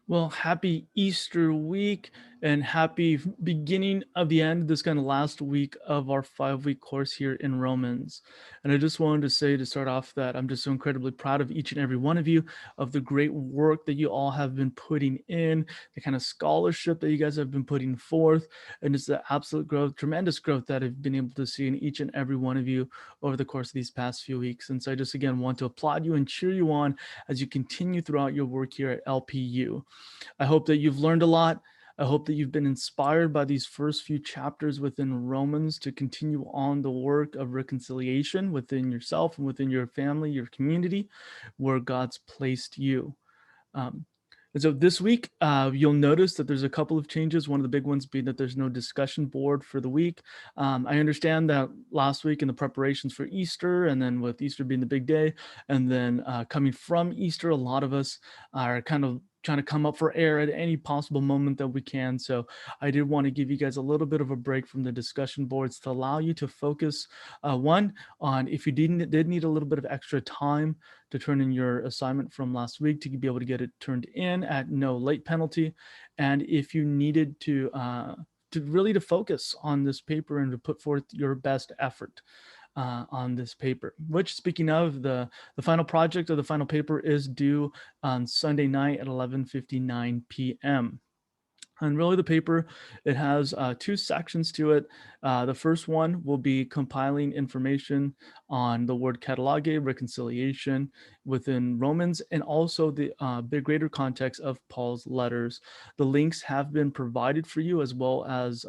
Well, happy Easter week and happy beginning of the end, this kind of last week of our 5 week course here in Romans. And I just wanted to say to start off that I'm just so incredibly proud of each and every one of you, of the great work that you all have been putting in, the kind of scholarship that you guys have been putting forth, and it's the absolute growth, tremendous growth that I've been able to see in each and every one of you over the course of these past few weeks. And so I just again want to applaud you and cheer you on as you continue throughout your work here at LPU. I hope that you've learned a lot. I hope that you've been inspired by these first few chapters within Romans to continue on the work of reconciliation within yourself and within your family, your community, where God's placed you. Um, and so this week, you'll notice that there's a couple of changes. One of the big ones being that there's no discussion board for the week. I understand that last week in the preparations for Easter, and then with Easter being the big day, and then coming from Easter, a lot of us are kind of trying to come up for air at any possible moment that we can. So I did want to give you guys a little bit of a break from the discussion boards to allow you to focus, one, on if you did need a little bit of extra time to turn in your assignment from last week to be able to get it turned in at no late penalty. And if you needed to really to focus on this paper and to put forth your best effort on this paper, which, speaking of, the final project of the final paper is due on Sunday night at 11:59 p.m. And really, the paper, it has two sections to it. The first one will be compiling information on the word catalage, reconciliation within Romans, and also the big greater context of Paul's letters. The links have been provided for you, as well as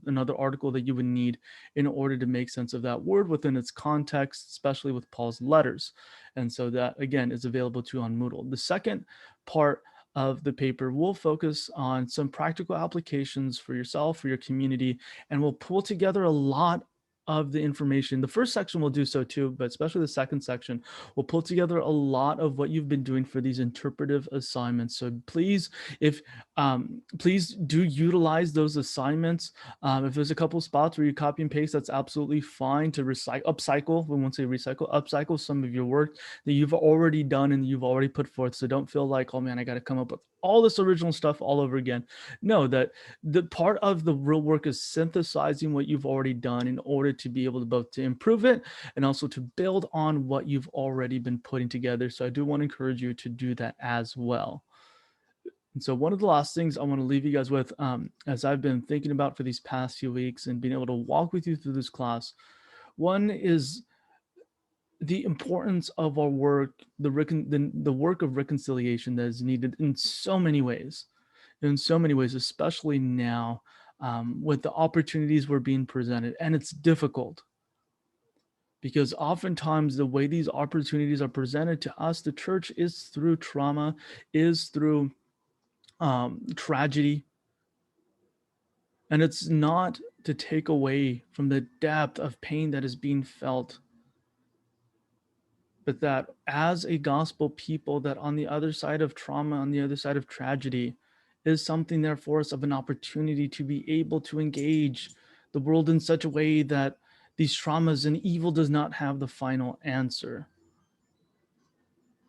another article that you would need in order to make sense of that word within its context, especially with Paul's letters. And so that, again, is available to you on Moodle. The second part of the paper will focus on some practical applications for yourself, for your community, and we'll pull together a lot of the information. The first section will do so too, but especially the second section will pull together a lot of what you've been doing for these interpretive assignments. So please, if please do utilize those assignments. If there's a couple spots where you copy and paste, that's absolutely fine to upcycle. We won't say recycle, upcycle some of your work that you've already done and you've already put forth. So don't feel like, oh man, I got to come up with all this original stuff all over again. No, that the part of the real work is synthesizing what you've already done in order to be able to both to improve it and also to build on what you've already been putting together. So I do want to encourage you to do that as well. And so one of the last things I want to leave you guys with, as I've been thinking about for these past few weeks and being able to walk with you through this class, one is the importance of our work, the work of reconciliation that is needed in so many ways, especially now, with the opportunities we're being presented. And it's difficult because oftentimes the way these opportunities are presented to us, the church, is through trauma, is through tragedy. And it's not to take away from the depth of pain that is being felt, but that as a gospel people, that on the other side of trauma, on the other side of tragedy, is something there for us of an opportunity to be able to engage the world in such a way that these traumas and evil does not have the final answer.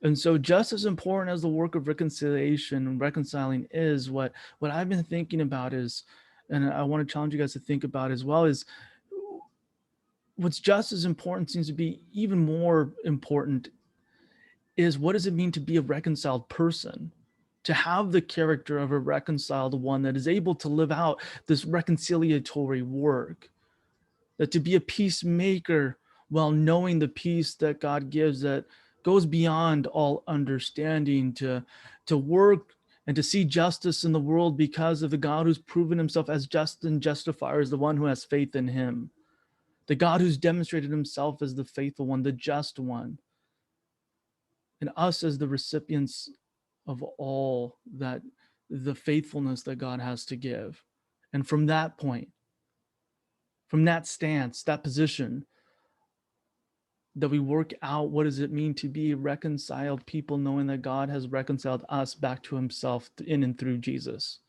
And so just as important as the work of reconciliation and reconciling is, what I've been thinking about is, and I want to challenge you guys to think about as well, is what's just as important, seems to be even more important, is what does it mean to be a reconciled person? To have the character of a reconciled one that is able to live out this reconciliatory work, that to be a peacemaker while knowing the peace that God gives that goes beyond all understanding, to work and to see justice in the world because of the God who's proven himself as just and justifier, is the one who has faith in him, the God who's demonstrated himself as the faithful one, the just one, and us as the recipients of all that, the faithfulness that God has to give. And from that point, from that stance, that position, that we work out what does it mean to be reconciled people, knowing that God has reconciled us back to himself in and through Jesus.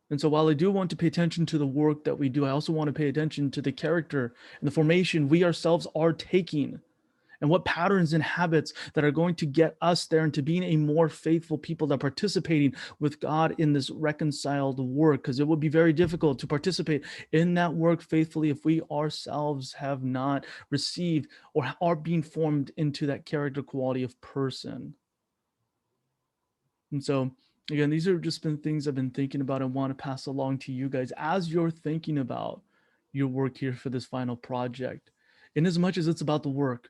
And so while I do want to pay attention to the work that we do, I also want to pay attention to the character and the formation we ourselves are taking. and what patterns and habits that are going to get us there into being a more faithful people that are participating with God in this reconciled work. Because it would be very difficult to participate in that work faithfully if we ourselves have not received or are being formed into that character quality of person. And so, again, these are just been things I've been thinking about and want to pass along to you guys as you're thinking about your work here for this final project. In as much as it's about the work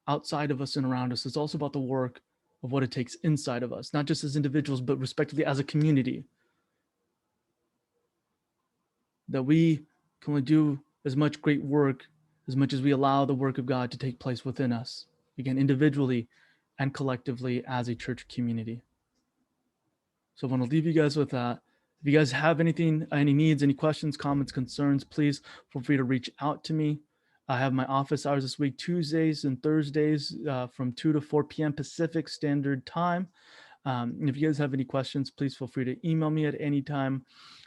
outside of us and around us, it's also about the work of what it takes inside of us, not just as individuals, but respectively as a community. That we can only do as much great work as much as we allow the work of God to take place within us, again, individually and collectively as a church community. So I want to leave you guys with that. If you guys have anything, any needs, any questions, comments, concerns, please feel free to reach out to me. I have my office hours this week, Tuesdays and Thursdays from 2 to 4 p.m. Pacific Standard Time. And if you guys have any questions, please feel free to email me at any time.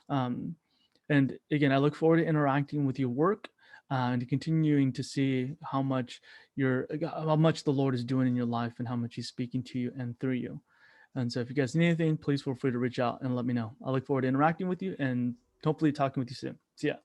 And again, I look forward to interacting with your work and continuing to see how much the Lord is doing in your life and how much He's speaking to you and through you. And so if you guys need anything, please feel free to reach out and let me know. I look forward to interacting with you and hopefully talking with you soon. See ya.